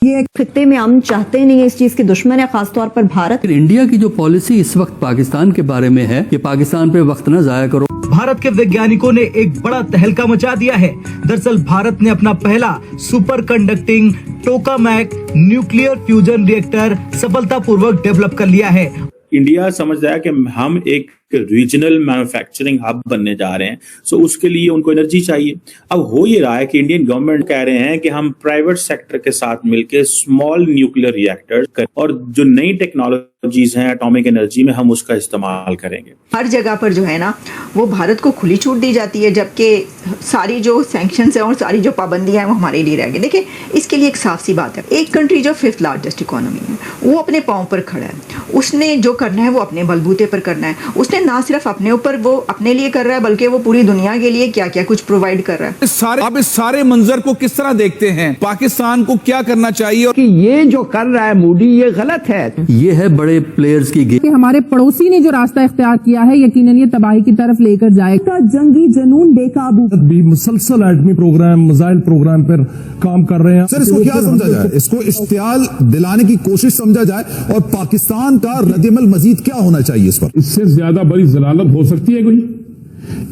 ये खित्ते में हम चाहते नहीं है, इस चीज के दुश्मन है, खासतौर पर भारत। इंडिया की जो पॉलिसी इस वक्त पाकिस्तान के बारे में है कि पाकिस्तान पे वक्त न जाया करो। भारत के वैज्ञानिकों ने एक बड़ा तहलका मचा दिया है। दरअसल भारत ने अपना पहला super conducting tokamak nuclear fusion reactor सफलतापूर्वक डेवलप कर लिया है। इंडिया समझ रहा है कि हम एक रीजनल मैन्युफैक्चरिंग हब बनने जा रहे हैं, सो उसके लिए उनको एनर्जी चाहिए। अब हो ये रहा है कि इंडियन गवर्नमेंट कह रहे हैं कि हम प्राइवेट सेक्टर के साथ मिलकर स्मॉल न्यूक्लियर रिएक्टर्स और जो नई टेक्नोलॉजीज हैं एटॉमिक एनर्जी में, हम उसका इस्तेमाल करेंगे। हर जगह पर जो है ना वो भारत को खुली छूट दी जाती है, जबकि सारी जो सैंक्शंस हैं और सारी जो पाबंदियां हैं वो हमारे लिए रह गई। देखिए, इसके लिए एक साफ सी बात है, एक कंट्री जो 5th लार्जेस्ट इकोनॉमी है वो अपने पांव पर खड़ा है, उसने जो करना है वो अपने बलबूते पर करना है। उसने ना सिर्फ अपने ऊपर वो अपने लिए कर रहा है, बल्कि वो पूरी दुनिया के लिए क्या क्या कुछ प्रोवाइड कर रहा है। आप इस सारे मंजर को किस तरह देखते हैं? पाकिस्तान को क्या करना चाहिए? कि ये जो कर रहा है मोदी, ये गलत है। ये है बड़े प्लेयर्स की गेम। हमारे पड़ोसी ने जो रास्ता इख्तियार किया है, यकीनन ये तबाही की तरफ लेकर जाएगा। जंगी जुनून बेकाबू भी मुसलसल एटमी प्रोग्राम, मिसाइल प्रोग्राम पर काम कर रहे हैं। सर, इसको क्या समझा जाए? इसको इश्तियाल दिलाने की कोशिश समझा जाए, और पाकिस्तान का रद्दमल मजीद क्या होना चाहिए इस पर? इससे ज्यादा बड़ी जलालत हो सकती है कोई?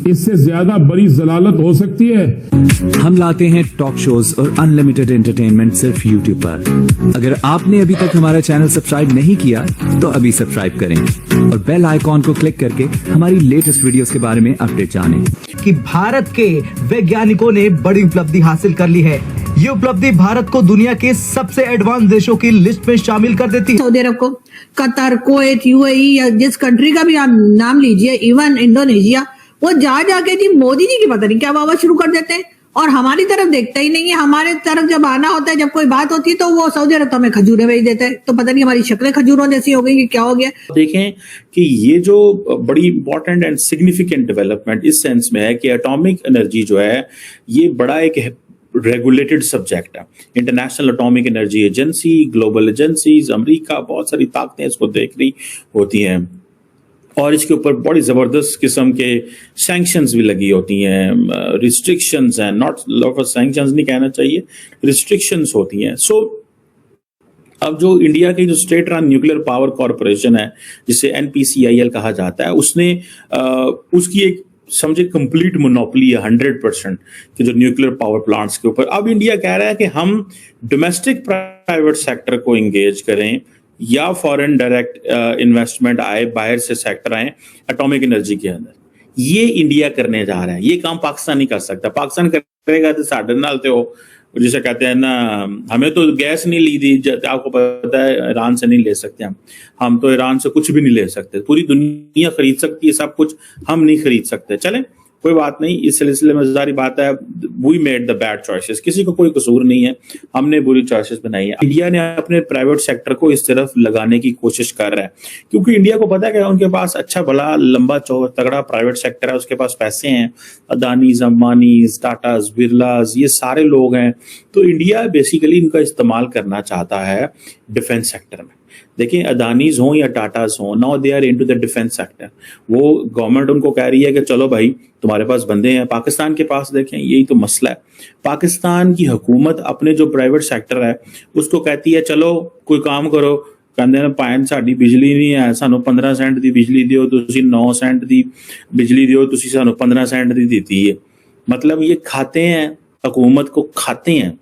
इससे ज्यादा बड़ी जलालत हो सकती है? हम लाते हैं टॉक शोज और अनलिमिटेड एंटरटेनमेंट सिर्फ YouTube पर। अगर आपने अभी तक हमारा चैनल सब्सक्राइब नहीं किया तो अभी सब्सक्राइब करें और बेल आइकॉन को क्लिक करके हमारी लेटेस्ट वीडियोस के बारे में अपडेट जानें। कि भारत के वैज्ञानिकों ने बड़ी उपलब्धि हासिल कर ली है। ये उपलब्धि भारत को दुनिया के सबसे एडवांस देशों की लिस्ट में शामिल कर देती है। सऊदी अरब को, कतर, कुवैत, UAE या जिस कंट्री का भी आप नाम लीजिए, इवन इंडोनेशिया, वो जा जाके जी मोदी जी की पता नहीं क्या वावा शुरू कर देते हैं और हमारी तरफ देखता ही नहीं है। हमारे तरफ जब आना होता है, जब कोई बात होती है तो वो सऊदी अरब तो हमें खजूरें भेज देते हैं। तो पता नहीं हमारी शक्लें खजूरों जैसी हो गई कि क्या हो गया। देखें कि ये जो बड़ी इंपॉर्टेंट एंड सिग्निफिकेंट डेवलपमेंट इस सेंस में है कि एटॉमिक एनर्जी जो है ये बड़ा एक रेगुलेटेड सब्जेक्ट है। International atomic energy agency, global agencies, America, बहुत सारी ताकतें इसको देख रही होती हैं और इसके ऊपर बड़ी ज़बरदस्त किस्म के सैंक्शंस भी लगी होती हैं, रिस्ट्रिक्शंस हैं, नॉट लॉट ऑफ सैंक्शंस नहीं कहना चाहिए, रिस्ट्रिक्शंस होती हैं। सो अब जो इंडिया की जो state run nuclear power corporation है, जिसे NPCIL कहा जाता है, उसने उसकी एक समझे कंप्लीट मोनोपोली है 100% कि जो न्यूक्लियर पावर प्लांट्स के ऊपर। अब इंडिया कह रहा है कि हम डोमेस्टिक प्राइवेट सेक्टर को एंगेज करें या फॉरेन डायरेक्ट इन्वेस्टमेंट आए, बाहर से सेक्टर आए एटॉमिक एनर्जी के अंदर। ये इंडिया करने जा रहा है। ये काम पाकिस्तान नहीं कर सकता। पाकिस्तान करेगा तो साढ़े नाल तो जिसे कहते हैं ना, हमें तो गैस नहीं ली थी, आपको पता है ईरान से नहीं ले सकते हम तो ईरान से कुछ भी नहीं ले सकते। पूरी दुनिया खरीद सकती है सब कुछ, हम नहीं खरीद सकते। चलें, कोई बात नहीं। इस सिलसिले में जारी बात है, we made the bad choices, किसी को कोई कसूर नहीं है, हमने बुरी चॉइसेस बनाई है। इंडिया ने अपने प्राइवेट सेक्टर को इस तरफ लगाने की कोशिश कर रहा है, क्योंकि इंडिया को पता है कि उनके पास अच्छा भला लंबा चौड़ा तगड़ा प्राइवेट सेक्टर है, उसके पास पैसे हैं, अदानीज, अंबानीज, टाटाज, बिरलाज, ये सारे लोग हैं। तो इंडिया बेसिकली इनका इस्तेमाल करना चाहता है डिफेंस सेक्टर में। देखिए, अदानीज हों या टाटाज हों, now they are into the defence sector. वो गवर्नमेंट उनको कह रही है कि चलो भाई, तुम्हारे पास बंदे हैं। पाकिस्तान के पास देखें, यही तो मसला है। पाकिस्तान की हुकूमत अपने जो प्राइवेट सेक्टर है उसको कहती है चलो कोई काम करो, कहते हैं भाई साडी बिजली नहीं है, सानू 15 सेंट की बिजली दियो, तुसी 9 सेंट की बिजली दियो, तुसी सानू 15 सेंट की देती है। मतलब ये खाते हैं, हुकूमत को खाते हैं।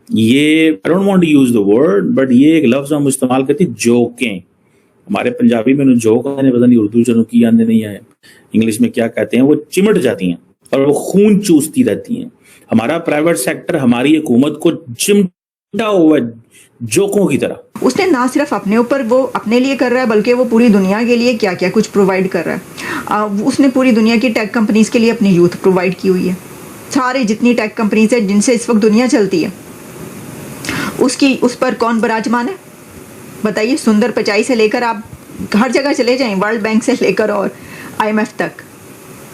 ये I don't want to use the word, but ये एक लफ्ज हम इस्तेमाल करते हैं, जोकें। हमारे पंजाबी में जोक आने, पता नहीं उर्दू चलो की आने नहीं आए, इंग्लिश में क्या कहते हैं, वो चिमट जाती हैं और वो खून चूसती रहती हैं। हमारा प्राइवेट सेक्टर हमारी हुकूमत को चिमटा हुआ जोकों की तरह। उसने ना सिर्फ अपने ऊपर वो अपने लिए कर रहा है, बल्कि वो पूरी दुनिया के लिए क्या क्या कुछ प्रोवाइड कर रहा है। उसने पूरी दुनिया की टेक कंपनीज के लिए अपनी यूथ प्रोवाइड की हुई है। सारे जितनी टेक कंपनीज है जिनसे इस वक्त दुनिया चलती है, उसकी उस पर कौन विराजमान है बताइए। सुंदर पिचाई से लेकर आप हर जगह चले जाएं, वर्ल्ड बैंक से लेकर और IMF तक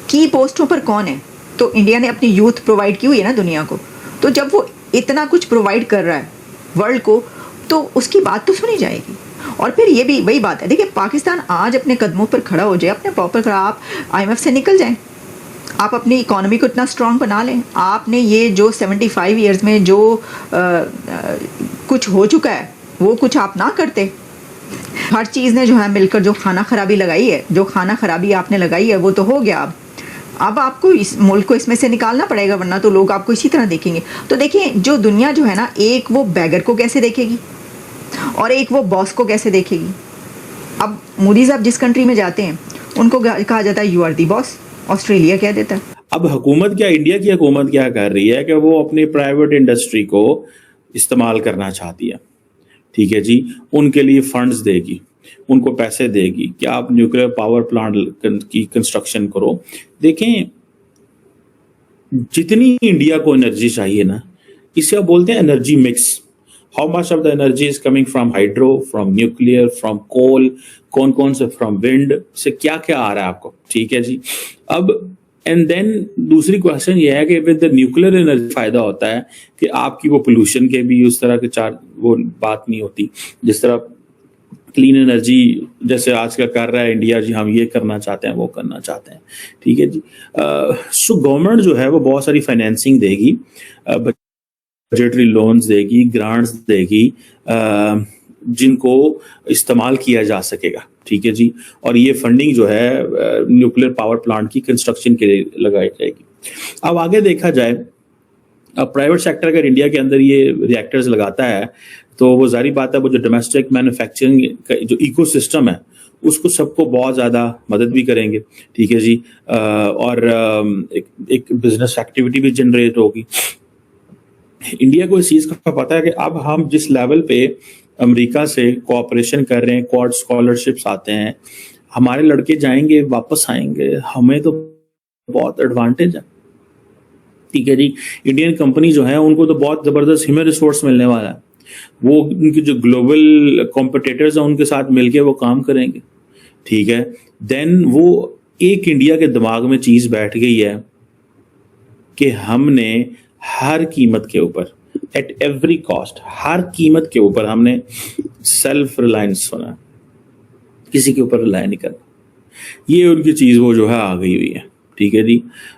की पोस्टों पर कौन है? तो इंडिया ने अपनी यूथ प्रोवाइड की हुई है ना दुनिया को। तो जब वो इतना कुछ प्रोवाइड कर रहा है वर्ल्ड को, तो उसकी बात तो सुनी जाएगी। और फिर ये भी वही बात है, देखिए, पाकिस्तान आज अपने कदमों पर खड़ा हो जाए, अपने पाँव पर खड़ा, आप IMF से निकल जाएं, आप अपनी इकोनॉमी को इतना स्ट्रांग बना लें। आपने ये जो 75 ईयर्स में जो कुछ हो चुका है वो कुछ आप ना करते। हर चीज़ ने जो है मिलकर जो खाना खराबी लगाई है, जो खाना खराबी आपने लगाई है वो तो हो गया। अब आपको इस मुल्क को इसमें से निकालना पड़ेगा, वरना तो लोग आपको इसी तरह देखेंगे। तो देखिए जो दुनिया जो है ना, एक वो बैगर को कैसे देखेगी और एक वो बॉस को कैसे देखेगी। अब मोदी साहब जिस कंट्री में जाते हैं उनको कहा जाता है you are the boss, Australia कह देता है। अब हुकूमत क्या, इंडिया की हुकूमत क्या कर रही है कि वो अपनी प्राइवेट इंडस्ट्री को इस्तेमाल करना चाहती है, ठीक है जी, उनके लिए फंड्स देगी, उनको पैसे देगी कि आप न्यूक्लियर पावर प्लांट की कंस्ट्रक्शन करो। देखें जितनी इंडिया को एनर्जी चाहिए ना, इसे आप बोलते हैं energy mix. How much of the energy is coming from hydro, from nuclear, from coal, कौन कौन से फ्रॉम विंड से क्या क्या आ रहा है आपको, ठीक है जी। अब एंड देन दूसरी क्वेश्चन ये है कि विद द न्यूक्लियर एनर्जी फायदा होता है कि आपकी वो पोल्यूशन के भी उस तरह के वो बात नहीं होती जिस तरह क्लीन एनर्जी जैसे आजकल कर रहा है इंडिया जी, हम ये करना चाहते हैं वो करना चाहते हैं, ठीक है जी। सो गवर्नमेंट जो है वो बहुत सारी फाइनेंसिंग देगी, बजटरी लोन्स देगी, ग्रांट्स देगी, जिनको इस्तेमाल किया जा सकेगा, ठीक है जी। और ये फंडिंग जो है न्यूक्लियर पावर प्लांट की कंस्ट्रक्शन के लिए लगाई जाएगी। अब आगे देखा जाए, अब प्राइवेट सेक्टर अगर इंडिया के अंदर ये रिएक्टर्स लगाता है तो वो जारी बात है, वो जो डोमेस्टिक मैन्युफैक्चरिंग का जो इकोसिस्टम है उसको सबको बहुत ज़्यादा मदद भी करेंगे, ठीक है जी। और एक बिजनेस एक्टिविटी भी जनरेट होगी। इंडिया को इस चीज़ का पता है कि अब हम जिस लेवल पे अमेरिका से कोऑपरेशन कर रहे हैं, क्वाड स्कॉलरशिप्स आते हैं, हमारे लड़के जाएंगे वापस आएंगे, हमें तो बहुत एडवांटेज है, ठीक है जी। इंडियन कंपनी जो है उनको तो बहुत ज़बरदस्त ह्यूमन रिसोर्स मिलने वाला है, वो उनके जो ग्लोबल कॉम्पिटिटर्स हैं उनके साथ मिलके वो काम करेंगे, ठीक है। देन वो एक इंडिया के दिमाग में चीज़ बैठ गई है कि हमने हर कीमत के ऊपर, एट एवरी कॉस्ट, हर कीमत के ऊपर हमने सेल्फ रिलायंस होना, किसी के ऊपर रिलाय नहीं करना। ये उनकी चीज़ वो जो है आ गई हुई है, ठीक है जी।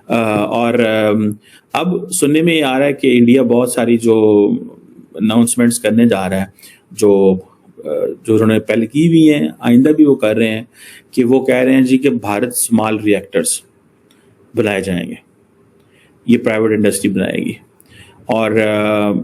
और अब सुनने में ये आ रहा है कि इंडिया बहुत सारी जो अनाउंसमेंट्स करने जा रहा है, जो उन्होंने पहले की भी हैं, आइंदा भी वो कर रहे हैं, कि वो कह रहे हैं जी कि भारत स्मॉल रिएक्टर्स बनाए जाएंगे, ये प्राइवेट इंडस्ट्री बनाएगी। और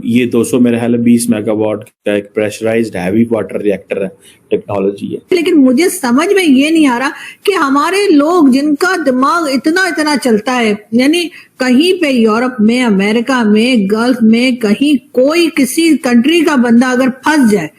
ये 200 मेरे ख्याल 20 मेगावाट का एक प्रेशराइज्ड हैवी वाटर रिएक्टर है, टेक्नोलॉजी है। लेकिन मुझे समझ में ये नहीं आ रहा कि हमारे लोग जिनका दिमाग इतना इतना चलता है, यानी कहीं पे यूरोप में, अमेरिका में, गल्फ में, कहीं कोई किसी कंट्री का बंदा अगर फंस जाए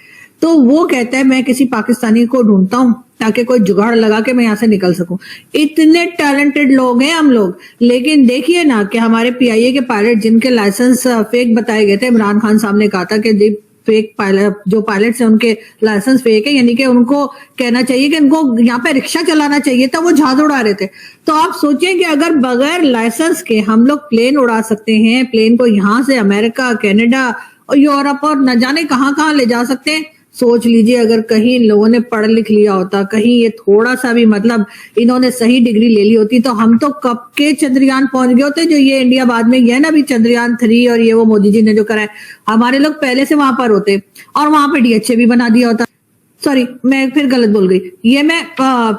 तो वो कहता है मैं किसी पाकिस्तानी को ढूंढता हूं ताकि कोई जुगाड़ लगा के मैं यहाँ से निकल सकूं। इतने टैलेंटेड लोग हैं हम लोग। लेकिन देखिए ना कि हमारे पीआईए के पायलट जिनके लाइसेंस फेक बताए गए थे, इमरान खान साहब ने कहा था कि फेक पायलट, जो पायलट्स हैं उनके लाइसेंस फेक है, यानी कि उनको कहना चाहिए कि उनको यहाँ पे रिक्शा चलाना चाहिए था, वो जहाज उड़ा रहे थे। तो आप सोचें कि अगर बगैर लाइसेंस के हम लोग प्लेन उड़ा सकते हैं, प्लेन को यहाँ से अमेरिका, कनाडा और यूरोप और न जाने कहाँ ले जा सकते हैं। सोच लीजिए अगर कहीं इन लोगों ने पढ़ लिख लिया होता, कहीं ये थोड़ा सा भी मतलब इन्होंने सही डिग्री ले ली होती, तो हम तो कब के चंद्रयान पहुंच गए होते। जो ये इंडिया बाद में ये ना भी चंद्रयान 3 और ये वो मोदी जी ने जो करा है, हमारे लोग पहले से वहां पर होते और वहां पे डीएचए भी बना दिया होता। सॉरी, मैं फिर गलत बोल गई, ये मैं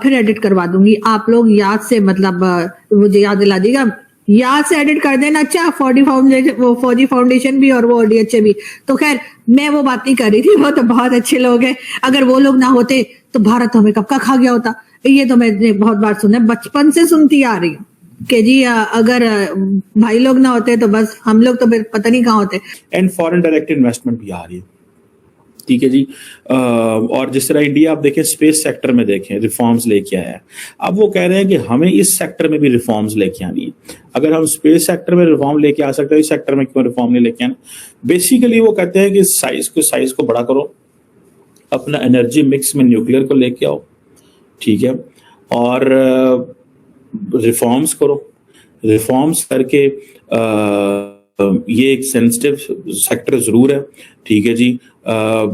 फिर एडिट करवा दूंगी। आप लोग याद से मतलब मुझे याद दिला दीजिएगा, याद से एडिट कर देना। अच्छा, फौजी फाउंडेशन भी और वो डीएचए भी। तो खैर मैं वो बात नहीं कर रही थी, वो तो बहुत अच्छे लोग हैं। अगर वो लोग ना होते तो भारत हमें कब का खा गया होता। ये तो मैंने बहुत बार सुना, बचपन से सुनती आ रही हूँ कि जी अगर भाई लोग ना होते तो बस हम लोग तो फिर पता नहीं कहाँ होते। एंड फॉरेन डायरेक्ट इन्वेस्टमेंट भी आ रही है, ठीक है जी। और जिस तरह इंडिया आप देखें स्पेस सेक्टर में देखें रिफॉर्म्स लेके आया है, अब वो कह रहे हैं कि हमें इस सेक्टर में भी रिफॉर्म्स लेके आनी है। अगर हम स्पेस सेक्टर में रिफॉर्म लेके आ सकते हैं, इस सेक्टर में क्यों रिफॉर्म नहीं लेके आना। बेसिकली वो कहते हैं कि साइज को बड़ा करो, अपना एनर्जी मिक्स में न्यूक्लियर को लेके आओ, ठीक है, और रिफॉर्म्स करो। रिफॉर्म्स करके ये एक सेंसिटिव सेक्टर जरूर है, ठीक है जी।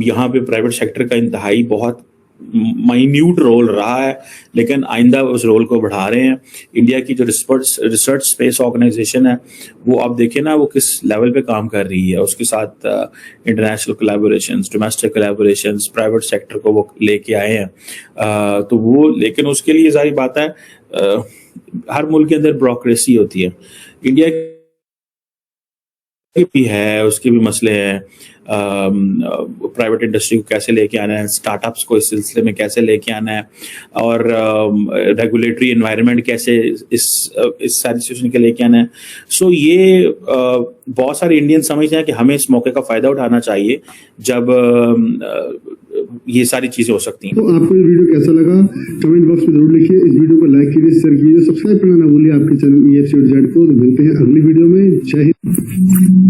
यहाँ पे प्राइवेट सेक्टर का इंतहाई बहुत माइन्यूट रोल रहा है, लेकिन आइंदा उस रोल को बढ़ा रहे हैं। इंडिया की जो रिसर्च स्पेस ऑर्गेनाइजेशन है वो आप देखें ना, वो किस लेवल पे काम कर रही है। उसके साथ international collaborations, domestic collaborations, private sector को वो लेके आए हैं। तो वो, लेकिन उसके लिए जाहिर बात है हर मुल्क के अंदर ब्यूरोक्रेसी होती है। इंडिया भी है, उसके भी मसले हैं। प्राइवेट इंडस्ट्री को कैसे लेके आना है, स्टार्टअप्स को इस सिलसिले में कैसे लेके आना है, और रेगुलेटरी एनवायरनमेंट कैसे इस सारी सिचुएशन के लेके आना है। सो ये बहुत सारे इंडियन समझते हैं कि हमें इस मौके का फायदा उठाना चाहिए जब ये सारी चीजें हो सकती हैं। तो आपको ये वीडियो कैसा लगा कमेंट बॉक्स में जरूर लिखिए। इस वीडियो को लाइक कीजिए, शेयर कीजिए, सब्सक्राइब करना ना भूलिए आपके चैनल EFC.Z को। मिलते हैं अगली वीडियो में। जय हिंद।